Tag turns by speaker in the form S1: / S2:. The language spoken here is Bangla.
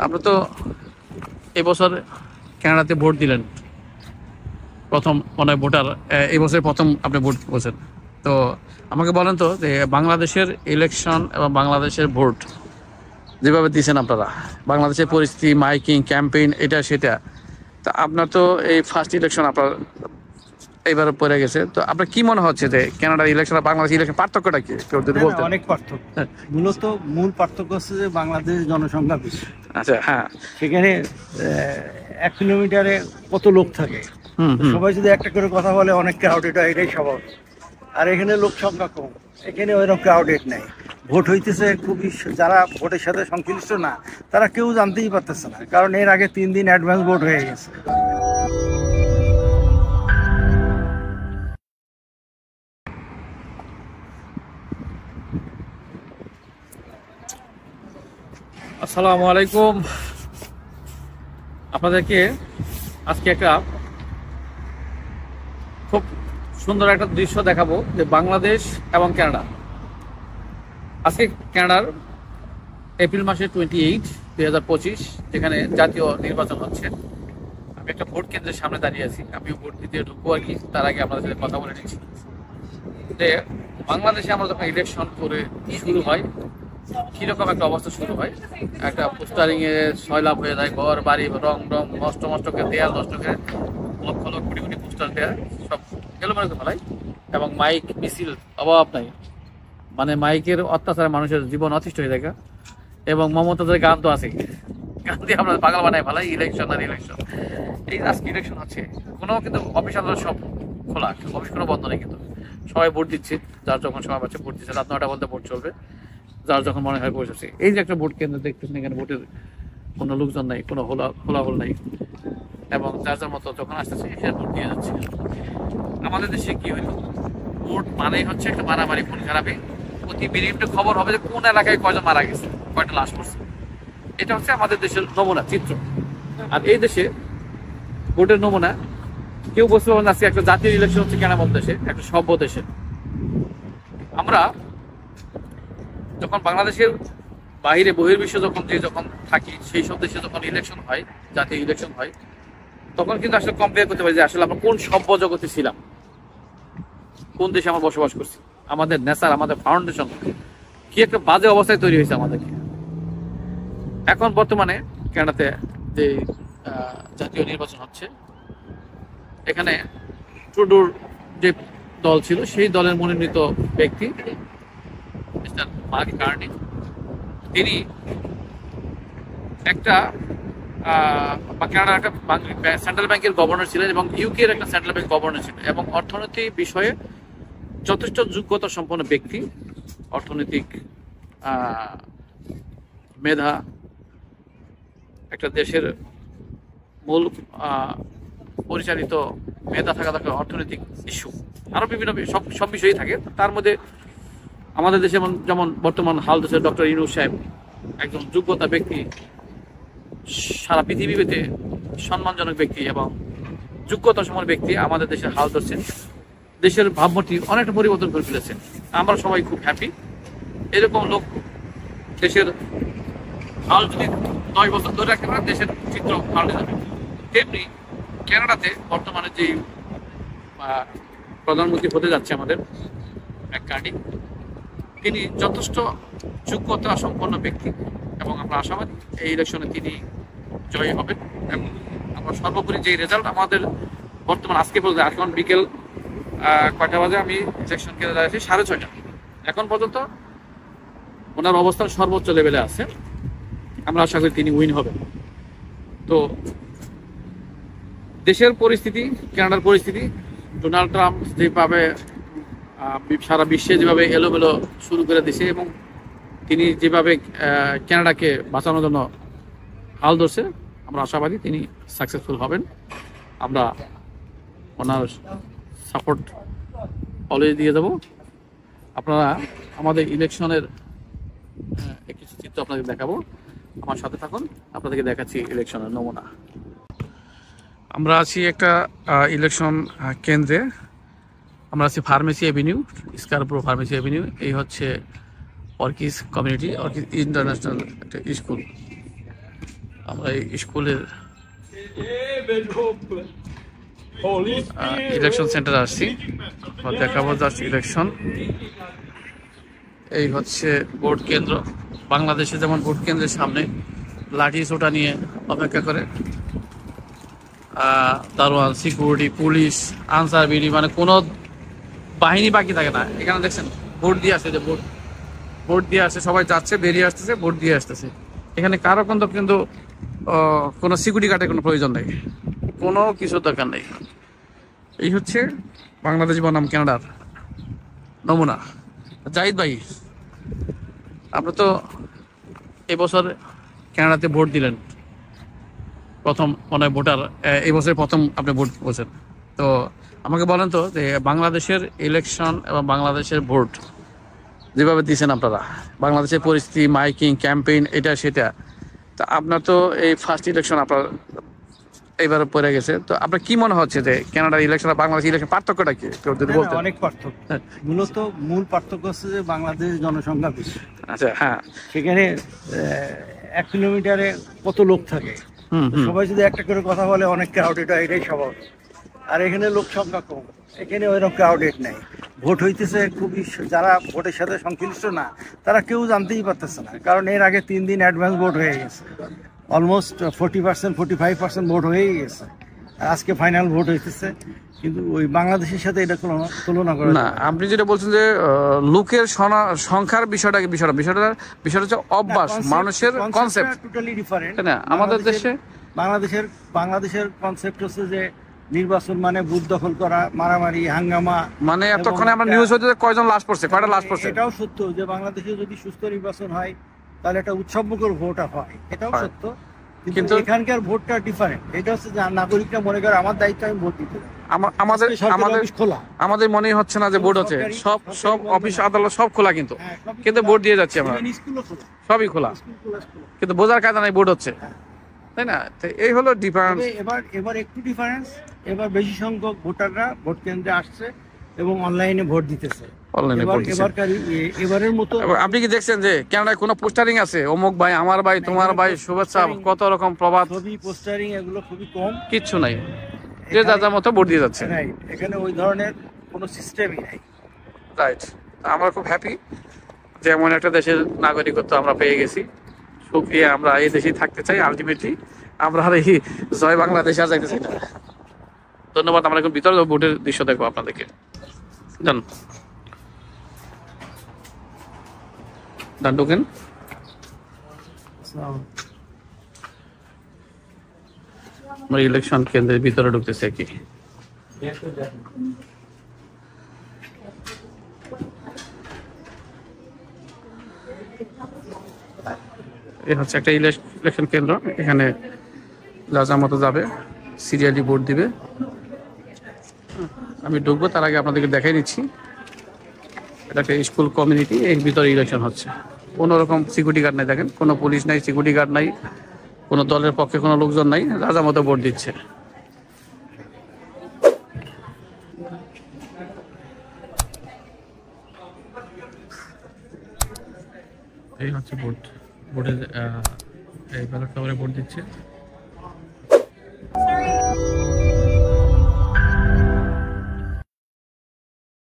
S1: আপনি তো এবছর কানাডাতে ভোট দিলেন, প্রথম মনে হয় ভোটার, এই বছর প্রথম আপনি ভোট বলছেন। তো আমাকে বলেন তো যে বাংলাদেশের ইলেকশন এবং বাংলাদেশের ভোট যেভাবে দিয়েছেন আপনারা, বাংলাদেশের পরিস্থিতি, মাইকিং, ক্যাম্পেইন, এটা সেটা, তা আপনার তো এই ফার্স্ট ইলেকশন আপনার এইবার পড়ে গেছে, তো আপনার কি মনে হচ্ছে যে কানাডার ইলেকশন আর বাংলাদেশ ইলেকশন পার্থক্যটা কি কেউ যদি বলতেন?
S2: অনেক পার্থক্য। মূলত মূল পার্থক্য হচ্ছে যে বাংলাদেশের জনসংখ্যা বেশি।
S1: আচ্ছা, হ্যাঁ।
S2: সেখানে 1 কিলোমিটারে কত লোক থাকে, সবাই যদি একটা করে কথা বলে অনেক ক্রাউডেড হয়, এটাই স্বভাব। আর এখানে লোক সংখ্যা কম, এখানে ওইরকম ক্রাউডেড নেই। ভোট হইতেছে খুবই, যারা ভোটের সাথে সংশ্লিষ্ট না তারা কেউ জানতেই পারতেছে না, কারণ এর আগে 3 দিন অ্যাডভান্স ভোট হয়ে গেছে।
S1: আসসালামু আলাইকুম। আপনাদেরকে আজকে একটা খুব সুন্দর একটা দৃশ্য দেখাবো যে বাংলাদেশ এবং কানাডা। আজকে কানাডার এপ্রিল মাসের 28, 2025, যেখানে জাতীয় নির্বাচন হচ্ছে। আমি একটা ভোট কেন্দ্রের সামনে দাঁড়িয়ে আছি, আমিও ভোট দিতে ঢুকবো আর কি। তার আগে আপনাদের সাথে কথা বলে নিচ্ছি যে বাংলাদেশে আমরা যখন ইলেকশন করে শুরু হয় কিরকম একটা অবস্থা শুরু হয়। একটা পোস্টারিং এ সয়লাভ হয়ে যায়, ঘর বাড়ি রং নষ্ট করে, দেয়াল নষ্ট করে, লক্ষ লক্ষ কোটি কোটি পোস্টার দেওয়া সব এলোমেলো করে ফেলায়, এবং মাইক মিছিল অভাব নাই। মানে মাইকের অত্যাচারে মানুষের জীবন অতিষ্ঠ হয়ে যায়। এবং মমতাদের গান তো আছে, গান দিয়ে আমরা পাগল বানাই ফেলাই। ইলেকশন আর ইলেকশন, এই আজকে ইলেকশন হচ্ছে, কোনো কিন্তু অফিস আদালত সব খোলা, অফিস কোনো বন্ধ নেই, কিন্তু সবাই ভোট দিচ্ছে, যার যখন সময় পাচ্ছে ভোট দিচ্ছে। রাত 9টা পর্যন্ত ভোট চলবে, যার যখন মনে হয় বসেছে। এই যে একটা ভোট কেন্দ্র দেখতেছেন, এখানে ভোটের কোনো লোকজন নাই, কোনো খোলাহল নাই, এবং যার যার মতো যখন আসতেছে সে ভোট দিয়ে যাচ্ছে। আমাদের দেশে কি হইল, ভোট মানেই হচ্ছে একটা মারামারি, খুন খারাপি। প্রতি মিনিটে খবর হবে যে কোন এলাকায় কয়জন মারা গেছে, কয়টা লাশ পড়ছে। এটা হচ্ছে আমাদের দেশের নমুনা চিত্র। আর এই দেশে ভোটের নমুনা কেউ বলতে পারবেন আজকে একটা জাতীয় ইলেকশন হচ্ছে কেন দেশে, একটা সভ্য দেশে। আমরা যখন বাংলাদেশের বাইরে বহির্বিশ্ব যখন থাকি, সেই সব দেশে যখন ইলেকশন হয়, জাতীয় ইলেকশন হয়, তখন কিন্তু আসলে কম্পেয়ার করতে পারি যে আসলে আমরা কোন সভ্য জগতে ছিলাম, কোন দেশে আমরা বসবাস করছি। আমাদের নেচার, আমাদের ফাউন্ডেশন কি একটা বাজে অবস্থায় তৈরি হয়েছে আমাদেরকে। এখন বর্তমানে কানাডাতে যে জাতীয় নির্বাচন হচ্ছে, এখানে ট্রুডোর যে দল ছিল সেই দলের মনোনীত ব্যক্তি মিস্টার মার্ক কার্নি, তিনি একটা কানাডার একটা সেন্ট্রাল ব্যাংকের গভর্নর ছিলেন, এবং ইউকের একটা সেন্ট্রাল ব্যাংক গভর্নর ছিলেন, এবং অর্থনৈতিক বিষয়ে যথেষ্ট যোগ্যতা সম্পন্ন ব্যক্তি, অর্থনৈতিক মেধা, একটা দেশের মূল পরিচালিত মেধা থাকা দরকার, অর্থনৈতিক ইস্যু, আরো বিভিন্ন সব বিষয়ই থাকে। তার মধ্যে আমাদের দেশে যেমন বর্তমান হাল দেশের ডক্টর ইউনূস সাহেব একজন যোগ্যতা ব্যক্তি, সারা পৃথিবীতে সম্মানজনক ব্যক্তি এবং যোগ্যতা সম্পন্ন ব্যক্তি আমাদের দেশের হাল ধরছেন। দেশের ভাবমূর্তি অনেকটা পরিবর্তন করে ফেলেছেন। আমরা সবাই খুব হ্যাপি। এরকম লোক দেশের হাল যদি 10 বছর ধরে রাখতে পারে, দেশের চিত্র পাল্টে যাবে। তেমনি কানাডাতে বর্তমানে যে প্রধানমন্ত্রী হতে যাচ্ছে আমাদের ম্যাককার্নি, তিনি যথেষ্ট যোগ্যতা সম্পন্ন ব্যক্তি, এবং আমরা আশাবাদী এই ইলেকশনে তিনি জয়ী হবেন। এবং আমরা সর্বোপরি যে রেজাল্ট আমাদের বর্তমান আজকে পর্যন্ত, এখন বিকেল কয়টা বাজে, আমি ইলেকশন কেন্দ্রে দাঁড়িয়েছি 6:30, এখন পর্যন্ত ওনার অবস্থান সর্বোচ্চ লেভেলে আছে। আমরা আশা করি তিনি উইন হবেন। তো দেশের পরিস্থিতি, কানাডার পরিস্থিতি, ডোনাল্ড ট্রাম্প যেভাবে সারা বিশ্বে যেভাবে এলোমেলো শুরু করে দিছে, এবং তিনি যেভাবে কানাডাকে বাঁচানোর জন্য হাল ধরছে, আমরা আশাবাদী তিনি সাকসেসফুল হবেন। আমরা ওনার সাপোর্ট অলওয়েজ দিয়ে দেব। আপনারা আমাদের ইলেকশনের কিছু চিত্র আপনাদের দেখাবো, আমার সাথে থাকুন, আপনাদেরকে দেখাচ্ছি ইলেকশনের নমুনা। আমরা আছি একটা ইলেকশন কেন্দ্রে, আমরা আছি pharmacy avenue, Scarborough pharmacy avenue. এই হচ্ছে অর্কিস কমিউনিটি, অর্কিস ইন্টারন্যাশনাল একটা স্কুল। আমরা এই স্কুলের ইলেকশন সেন্টারে আসছি, দেখাবো জাস্ট ইলেকশন। এই হচ্ছে ভোট কেন্দ্র। বাংলাদেশে যেমন ভোট কেন্দ্রের সামনে লাঠি সোটা নিয়ে অপেক্ষা করে দারোয়ান, সিকিউরিটি, পুলিশ, আনসার বিডি, মানে কোনো বাহিনী বাকি থাকে না। এখানে দেখছেন ভোট দিয়ে আসছে, যে ভোট দিয়ে আসছে, সবাই যাচ্ছে, বেরিয়ে আসতেছে, ভোট দিয়ে আসতেছে। এখানে কারো কিন্তু কোনো সিকিউরিটি গার্ডের কোনো প্রয়োজন নেই, কোনো কিছুর দরকার নেই। এই হচ্ছে বাংলাদেশ বনাম কানাডার নমুনা। জাহিদ ভাই, আপনি তো এবছর কানাডাতে ভোট দিলেন, প্রথম মনে ভোটার, এই বছর প্রথম আপনি ভোট বলছেন। তো আমাকে বলেন তো যে বাংলাদেশের ইলেকশন এবং বাংলাদেশের ভোট যেভাবে দিয়েছেন আপনারা, বাংলাদেশের পরিস্থিতি, মাইকিং, ক্যাম্পেইন, এটা সেটা, তা আপনার তো এই ফার্স্ট ইলেকশন আপনার এইবারে পড়ে গেছে, তো আপনার কি মনে হচ্ছে যে কানাডার ইলেকশন আর বাংলাদেশ ইলেকশন পার্থক্যটা কি যদি বলতেন?
S2: অনেক পার্থক্য। মূলত মূল পার্থক্য হচ্ছে যে বাংলাদেশ জনসংখ্যা বেশি।
S1: আচ্ছা, হ্যাঁ।
S2: সেখানে 1 কিলোমিটারে কত লোক থাকে, সবাই যদি একটা করে কথা বলে অনেক ক্রাউডেড হয়, এটাই স্বভাব। আর এখানে লোক সংখ্যা কম, এখানে ওইরকম ক্রাউডেড নাই। ভোট হইতেছে খুবই, যারা ভোটের সাথে সংশ্লিষ্ট না তারা কেউ জানতেই পারতেছে না, কারণ এর আগে 3 দিন অ্যাডভান্স ভোট হয়ে গেছে। অলমোস্ট 40% 45% ভোট হয়েই গেছে। আজকে ফাইনাল ভোট হইতেছে, কিন্তু ওই বাংলাদেশের সাথে এটা তুলনা করে
S1: না। আপনি যেটা বলছেন যে লোকের সংখ্যার বিষয়টা হচ্ছে অভ্যাস, মানুষের কনসেপ্ট
S2: টোটালি ডিফারেন্ট।
S1: না আমাদের দেশে
S2: বাংলাদেশের কনসেপ্ট হচ্ছে যে নির্বাচন মানে বুথ দখল করা, মারামারি, হাঙ্গামা।
S1: মানে এতক্ষণে আমরা নিউজ হতে কয়জন লাশ পড়ছে, কয়টা লাশ পড়ছে।
S2: এটাও সত্য যে বাংলাদেশে যদি সুস্থ নির্বাচন হয় তাহলে একটা উৎসবমুখর ভোট হয়, এটাও সত্য। কিন্তু এখানকার ভোটটা ডিফারেন্ট। এটা হচ্ছে যে নাগরিকরা মনে করে আমার দায়িত্ব, আমি ভোট দিতে।
S1: আমাদের মনে হচ্ছে না যে ভোট হচ্ছে, সব অফিস আদালত সব খোলা, কিন্তু ভোট দিয়ে যাচ্ছি আমরা, সবই খোলা, কিন্তু বোঝার কায়দা নাই ভোট হচ্ছে, তাই না? এই হলো ডিফারেন্স।
S2: এবার একটু ডিফারেন্স, এবার বেশি সংখ্যক ভোটাররা ভোট কেন্দ্রে আসছে এবং অনলাইনে ভোট দিতেছে। এবারের মতো
S1: আপনি কি দেখছেন যে কানাডায় কোনো পোস্টারিং আছে, অমুক ভাই, আমার ভাই, তোমার ভাই, শুভেচ্ছা, কত রকম প্রবাদ,
S2: পোস্টারিং এগুলো খুবই কম,
S1: কিচ্ছু নাই, যে যার মতো ভোট দিয়ে যাচ্ছে।
S2: এখানে ওই ধরনের কোনো সিস্টেমই নাই।
S1: রাইট। আমরা খুব হ্যাপি যে এমন একটা দেশের নাগরিকত্ব আমরা পেয়ে গেছি। শুকরিয়া, আমরা এই দেশেই থাকতে চাই। আলটিমেটলি আমরা আর এই জয় বাংলাদেশে আর যাইতে চাই না। ধন্যবাদ। আমরা এখন ভিতরে ভোটের দৃশ্য দেখবো আপনাদেরকে। যান ঢোকেন। আমরা ইলেকশন কেন্দ্রের ভিতরে ঢুকতেছে কি, এই হচ্ছে একটা ইলেকশন কেন্দ্র। এখানে যা মতো যাবে, সিরিয়ালি ভোট দিবে। আমি ঢুকবো তার আগে আপনাদেরকে দেখাই নিচ্ছি, এটা একটা স্কুল কমিউনিটি, এর ভিতরে ইলেকশন হচ্ছে। কোনো রকম সিকিউরিটি গার্ড নাই, দেখেন কোনো পুলিশ নাই, সিকিউরিটি গার্ড নাই, কোনো দলের পক্ষে কোনো লোকজন নাই, যা মতো ভোট দিচ্ছে। এই হচ্ছে ভোটের এই ব্যালট পেপারে ভোট দিচ্ছে।